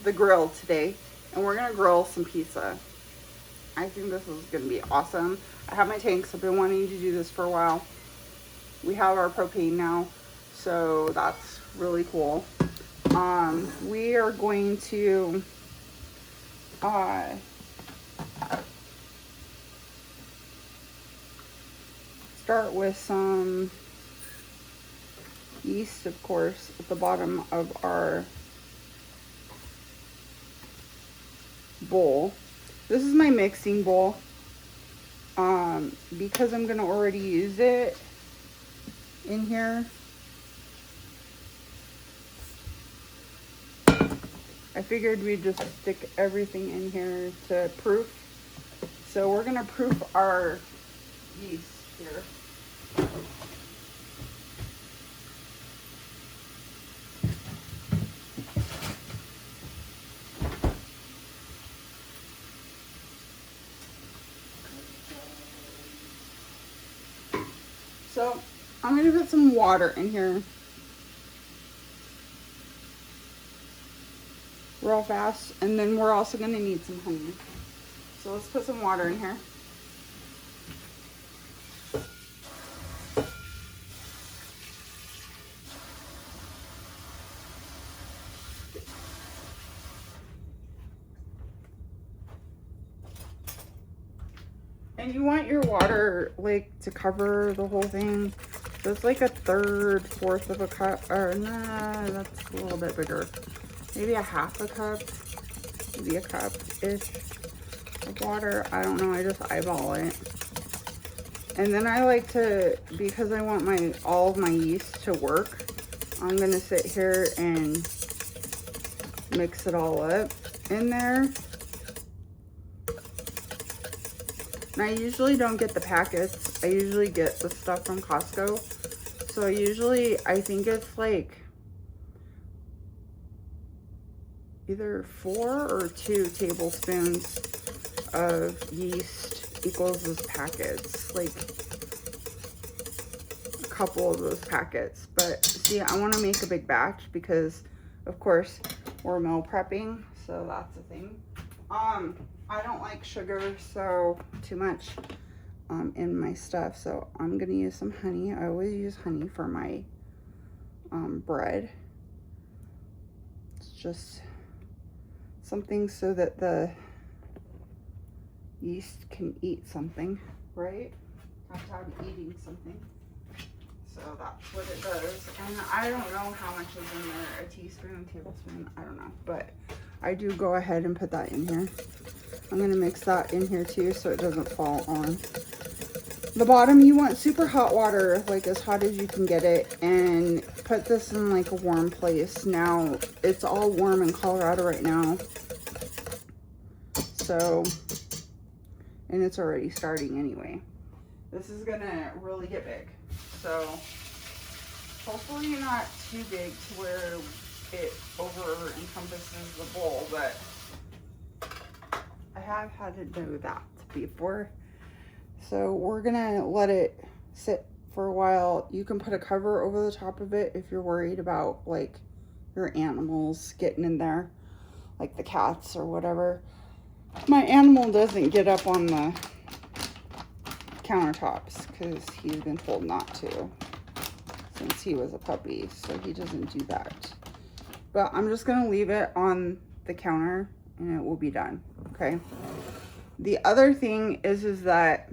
the grill today, and we're gonna grill some pizza. I think this is gonna be awesome. I have my tanks. I've been wanting to do this for a while. We have our propane now, so that's really cool. We are going to start with some yeast, of course, at the bottom of our bowl. This is my mixing bowl. Because I'm gonna already use it in here, I figured we'd just stick everything in here to proof. So we're gonna proof our yeast here. So I'm gonna put some water in here real fast, and then we're also gonna need some honey. So let's put some water in here. And you want your water like to cover the whole thing. So it's like a third, fourth of a cup, or nah, that's a little bit bigger. Maybe a half a cup, maybe a cup-ish of water. I don't know, I just eyeball it. And then I like to, because I want all of my yeast to work, I'm gonna sit here and mix it all up in there. And I usually don't get the packets. I usually get the stuff from Costco. So I think it's like either 4 or 2 tablespoons of yeast equals those packets. Like a couple of those packets. But see, I want to make a big batch because, of course, we're meal prepping. So that's a thing. I don't like sugar, so too much in my stuff. So I'm gonna use some honey. I always use honey for my bread. It's just something so that the yeast can eat something, right? Have to have eating something. So that's what it does. And I don't know how much is in there, a teaspoon, tablespoon, I don't know. But I do go ahead and put that in here. I'm gonna mix that in here too so it doesn't fall on the bottom. You want super hot water, like as hot as you can get it, and put this in like a warm place. Now, it's all warm in Colorado right now. So, and it's already starting anyway. This is gonna really get big. So, hopefully not too big to where it over encompasses the bowl, but I have had to do that before. So we're gonna let it sit for a while. You can put a cover over the top of it if you're worried about like your animals getting in there, like the cats or whatever. My animal doesn't get up on the countertops because he's been told not to since he was a puppy, so he doesn't do that. But I'm just gonna leave it on the counter and it will be done, okay? The other thing is that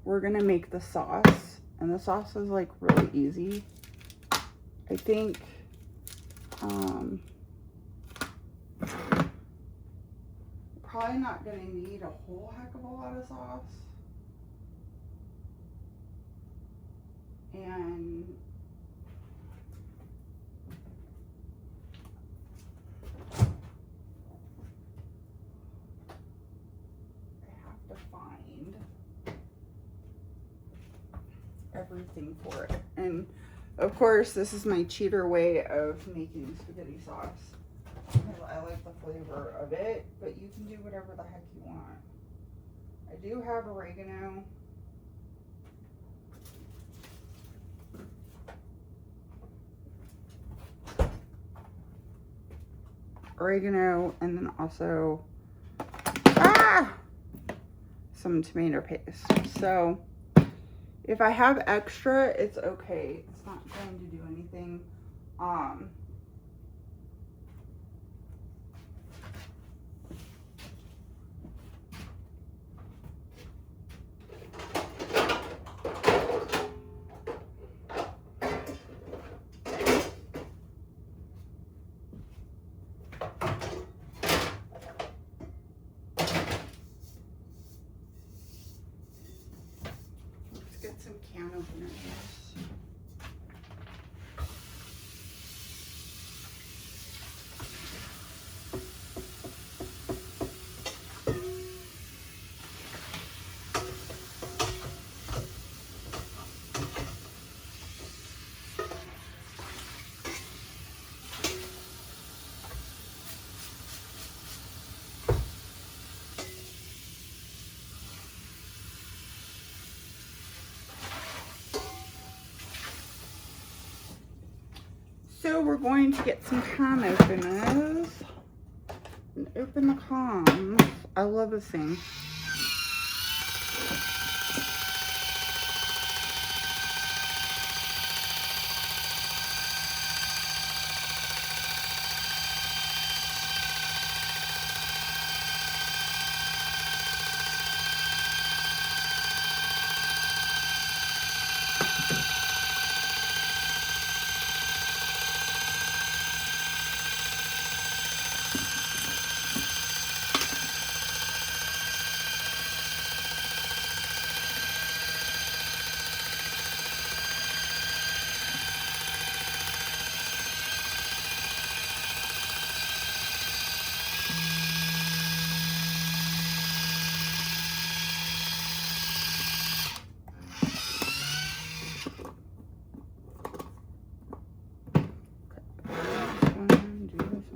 we're gonna make the sauce, and the sauce is like really easy. I think, probably not gonna need a whole heck of a lot of sauce. And find everything for it. And of course, this is my cheater way of making spaghetti sauce because I like the flavor of it, but you can do whatever the heck you want. I do have oregano. oregano, and then also some tomato paste. So if I have extra, it's okay. It's not going to do anything. Get some can openers. So we're going to get some can openers and open the cans. I love this thing.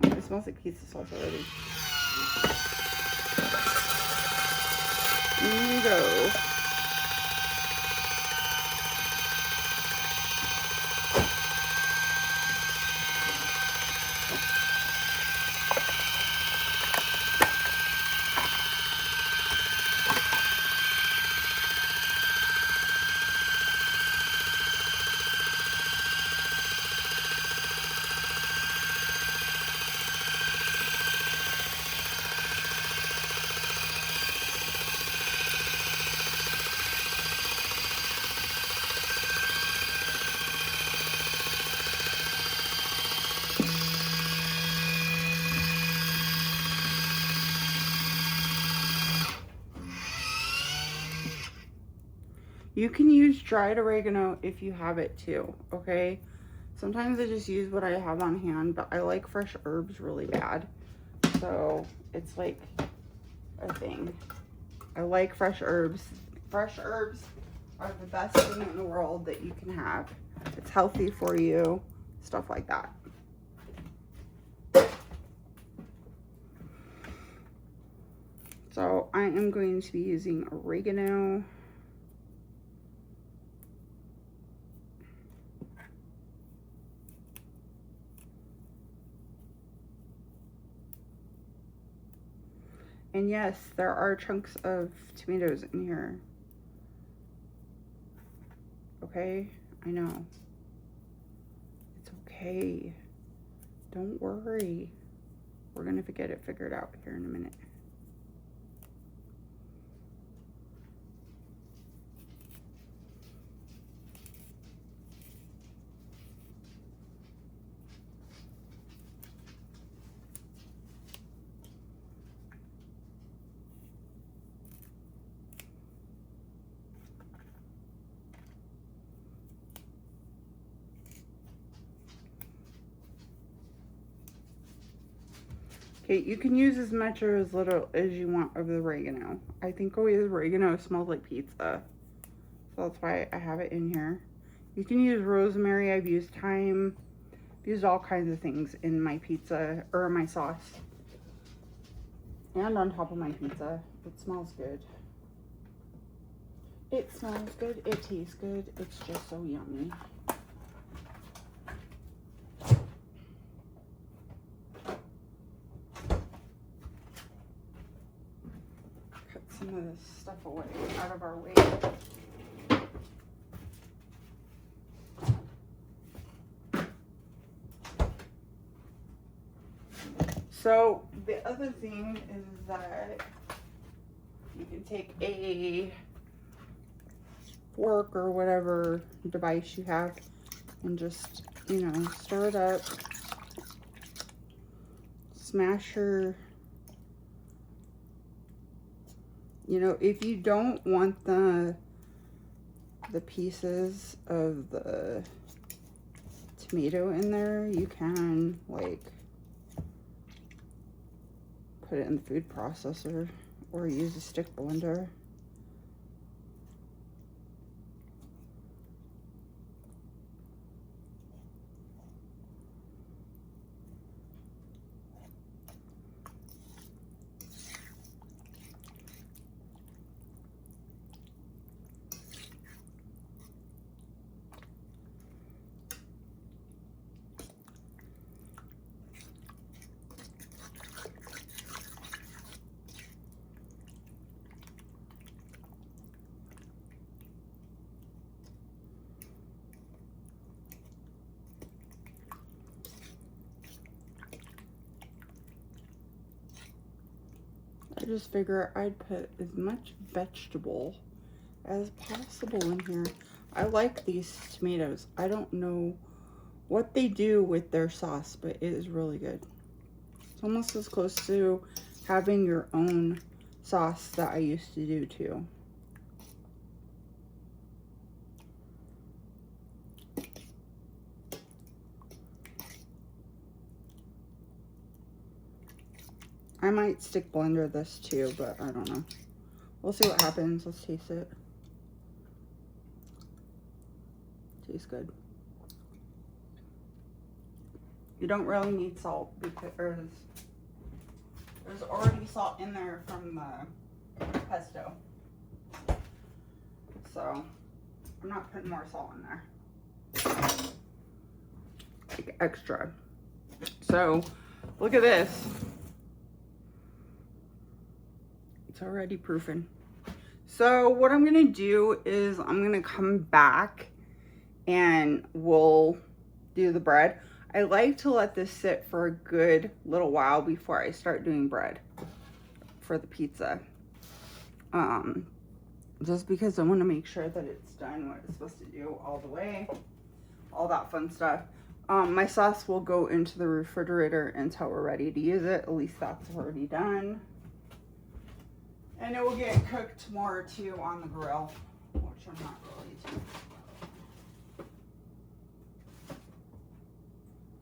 It smells like pizza sauce already. In you go. You can use dried oregano if you have it too, okay? Sometimes I just use what I have on hand, but I like fresh herbs really bad. So it's like a thing. I like fresh herbs. Fresh herbs are the best thing in the world that you can have. It's healthy for you, stuff like that. So I am going to be using oregano. And yes, there are chunks of tomatoes in here. Okay, I know. It's okay. Don't worry. We're gonna get it figured out here in a minute. Okay, you can use as much or as little as you want of the oregano. I think always oregano smells like pizza. So that's why I have it in here. You can use rosemary. I've used thyme. I've used all kinds of things in my pizza or my sauce. And on top of my pizza. It smells good. It smells good. It tastes good. It's just so yummy. some of this stuff away, out of our way. So the other thing is that you can take a fork or whatever device you have and just, you know, stir it up, smash your, you know, if you don't want the pieces of the tomato in there, you can like put it in the food processor or use a stick blender. I just figure I'd put as much vegetable as possible in here. I like these tomatoes. I don't know what they do with their sauce, but it is really good. It's almost as close to having your own sauce that I used to do too. I might stick blender this too, but I don't know. We'll see what happens. Let's taste it. Tastes good. You don't really need salt because there's already salt in there from the pesto. So I'm not putting more salt in there. Like extra. So look at this. It's already proofing. So what I'm gonna do is I'm gonna come back and we'll do the bread. I like to let this sit for a good little while before I start doing bread for the pizza. Just because I want to make sure that it's done what it's supposed to do all the way, all that fun stuff. My sauce will go into the refrigerator until we're ready to use it. At least that's already done. And it will get cooked tomorrow too on the grill, which I'm not really too.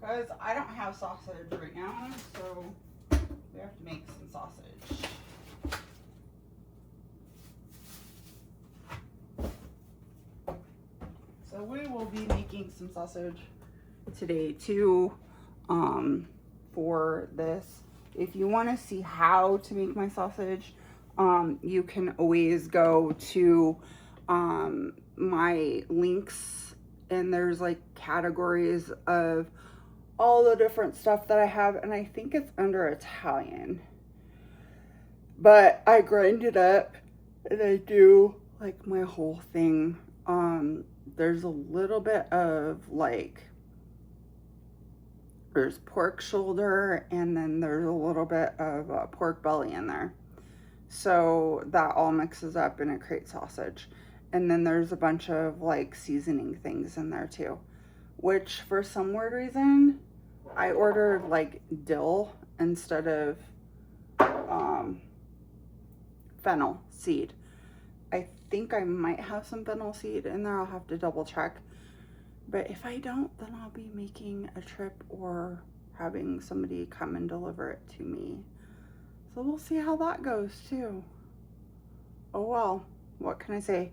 Because I don't have sausage right now, so we have to make some sausage. So we will be making some sausage today too, for this. If you want to see how to make my sausage, you can always go to my links, and there's like categories of all the different stuff that I have, and I think it's under Italian, but I grind it up and I do like my whole thing. There's a little bit of like, there's pork shoulder, and then there's a little bit of pork belly in there. So that all mixes up and it creates sausage. And then there's a bunch of like seasoning things in there too, which for some weird reason, I ordered like dill instead of fennel seed. I think I might have some fennel seed in there. I'll have to double check. But if I don't, then I'll be making a trip or having somebody come and deliver it to me. So we'll see how that goes too. Oh well, what can I say?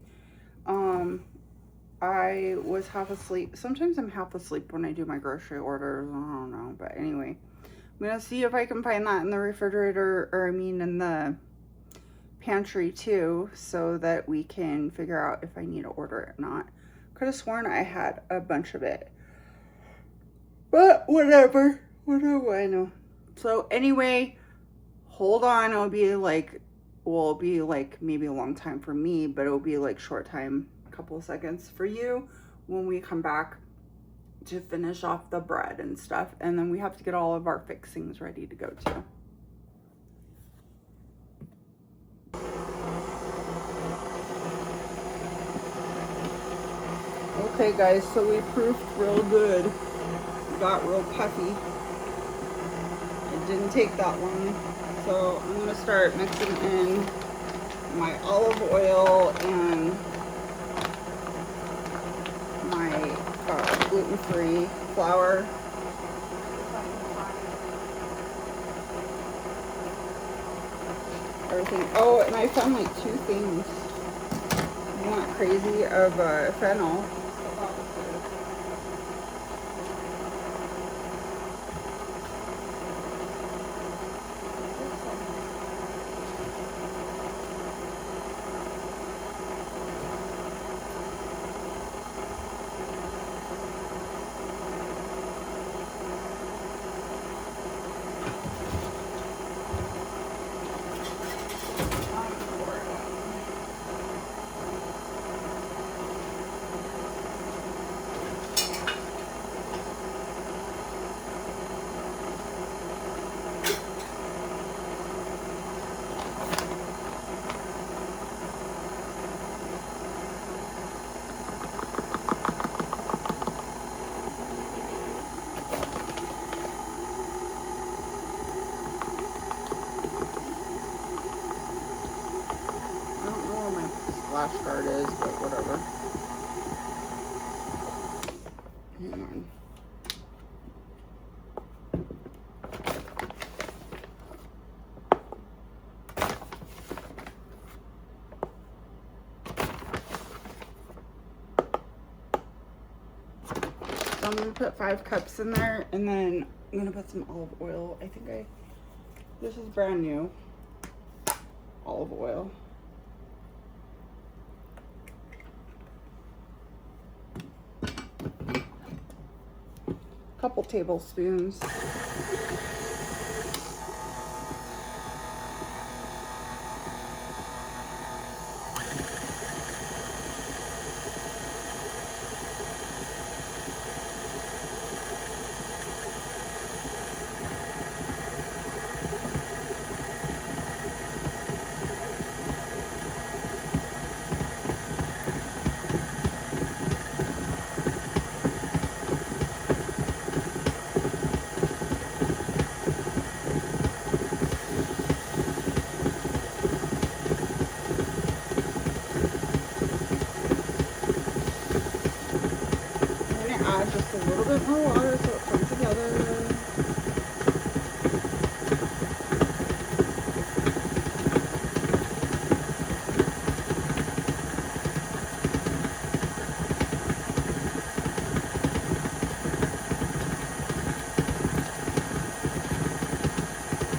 I was half asleep. Sometimes I'm half asleep when I do my grocery orders. I don't know, but anyway. I'm gonna see if I can find that in the refrigerator, or I mean in the pantry too, so that we can figure out if I need to order it or not. Could have sworn I had a bunch of it. But whatever. What do I know? So anyway, hold on, I'll be like will be like maybe a long time for me, but it'll be like short time, a couple of seconds for you when we come back to finish off the bread and stuff. And then we have to get all of our fixings ready to go too. Okay guys, so we proofed real good. We got real puffy. It didn't take that long. So I'm gonna start mixing in my olive oil and my gluten-free flour. Everything. Oh, and I found like 2 things. I'm not crazy of fennel. Splash guard is, but whatever. Hang on. So I'm gonna put 5 cups in there, and then I'm gonna put some olive oil. I think this is brand new olive oil. Couple tablespoons. Just a little bit more water so it comes together.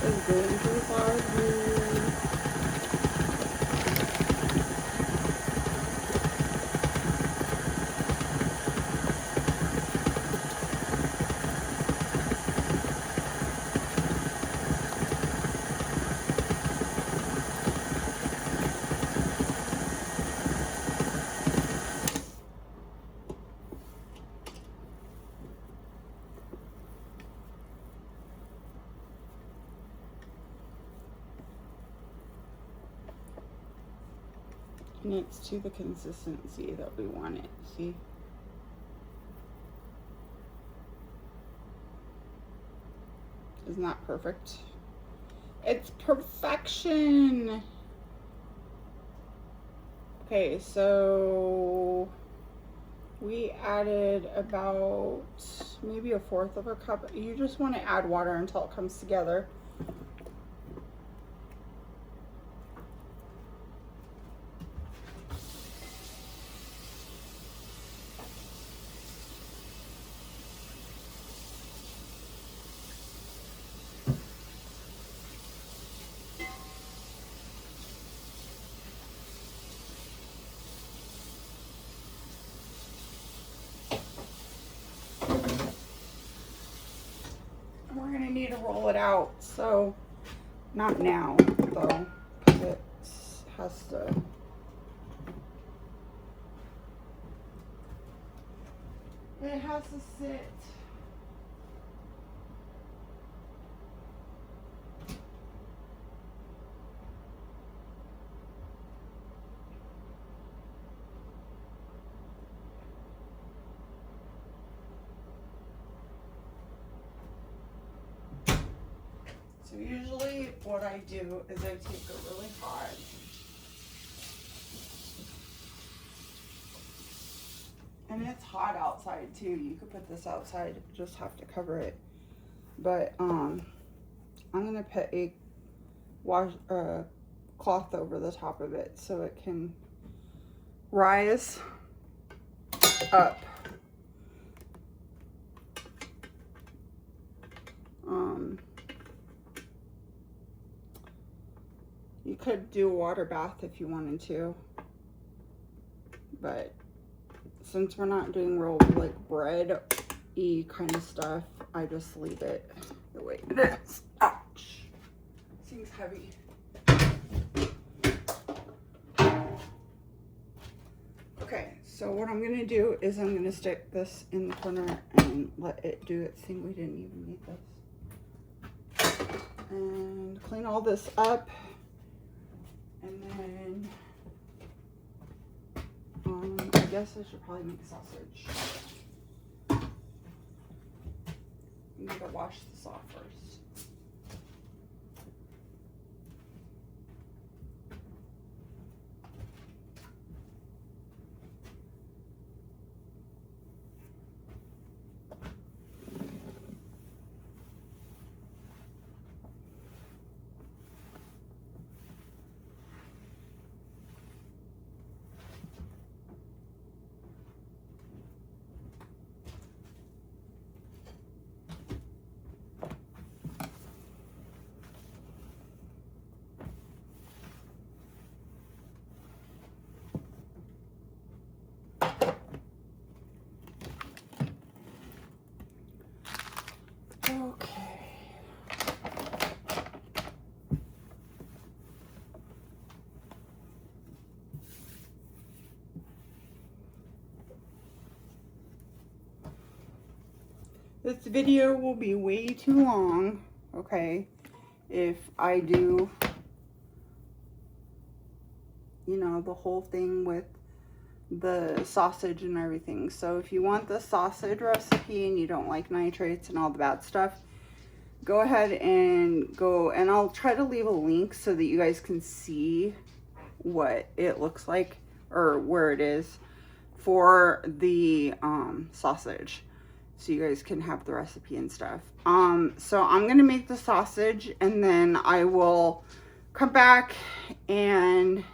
It's gluten-free flour here. And it's to the consistency that we want it, see? Isn't that perfect? It's perfection! Okay, so we added about maybe 1/4 of a cup. You just want to add water until it comes together. We're gonna need to roll it out, so not now though. Put it has to. It has to sit. So usually what I do is I take a really hot and it's hot outside too. You could put this outside, just have to cover it. But I'm gonna put a cloth over the top of it so it can rise up. You could do a water bath if you wanted to, but since we're not doing real like bread-y kind of stuff, I just leave it the way it is. Ouch! Seems heavy. Okay, so what I'm gonna do is I'm gonna stick this in the corner and let it do its thing. We didn't even need this. And clean all this up. And then, I guess I should probably make sausage. I'm gonna wash this off first. Okay. This video will be way too long, okay, if I do, you know, the whole thing with the sausage and everything. So if you want the sausage recipe and you don't like nitrates and all the bad stuff, go ahead and go, and I'll try to leave a link so that you guys can see what it looks like or where it is for the sausage, so you guys can have the recipe and stuff. So I'm gonna make the sausage and then I will come back and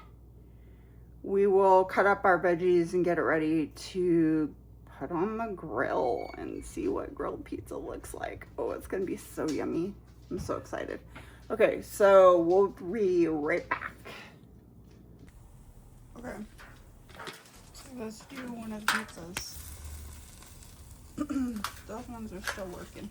we will cut up our veggies and get it ready to put on the grill and see what grilled pizza looks like. Oh, it's gonna be so yummy. I'm so excited. Okay, so we'll be right back. Okay, so let's do one of the pizzas. Those ones are still working.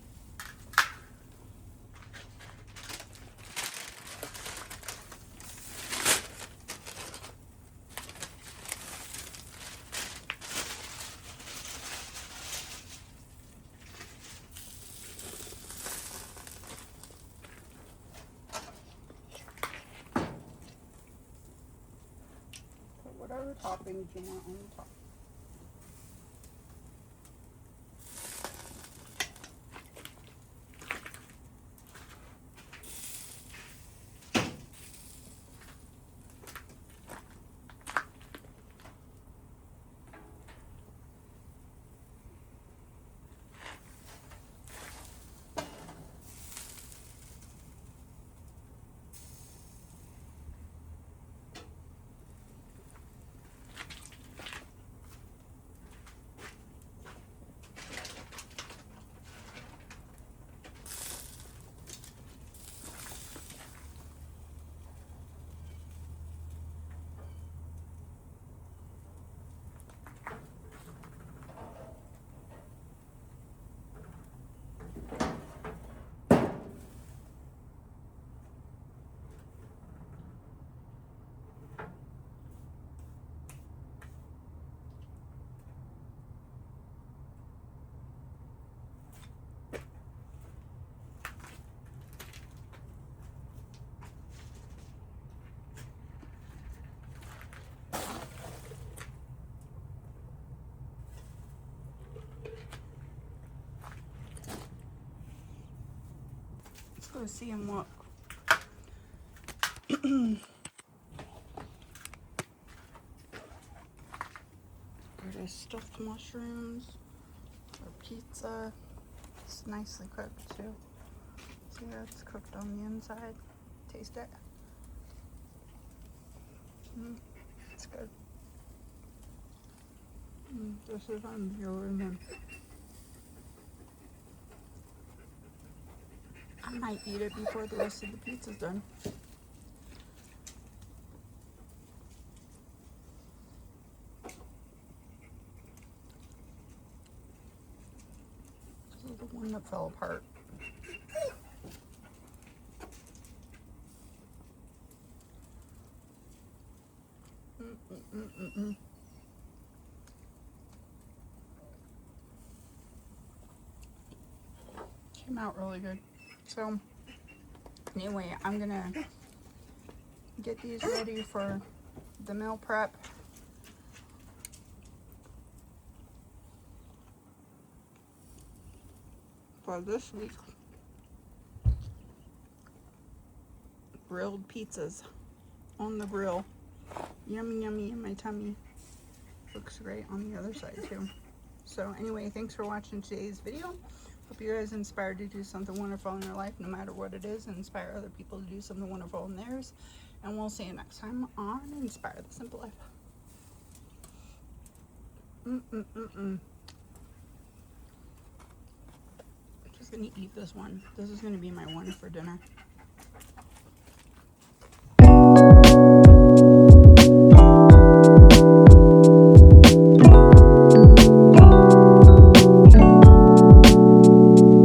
Whatever toppings you want on the top. go see him what. There's stuffed mushrooms or pizza. It's nicely cooked too. See how it's cooked on the inside? Taste it. It's good. This is on Gilled. I might eat it before the rest of the pizza's done. This is the one that fell apart. Came out really good. So anyway, I'm gonna get these ready for the meal prep. For this week, grilled pizzas on the grill. Yummy, yummy in my tummy. Looks great on the other side too. So anyway, thanks for watching today's video. Hope you guys are inspired to do something wonderful in your life, no matter what it is, and inspire other people to do something wonderful in theirs. And we'll see you next time on Inspire the Simple Life. Just gonna eat this one. This is gonna be my one for dinner.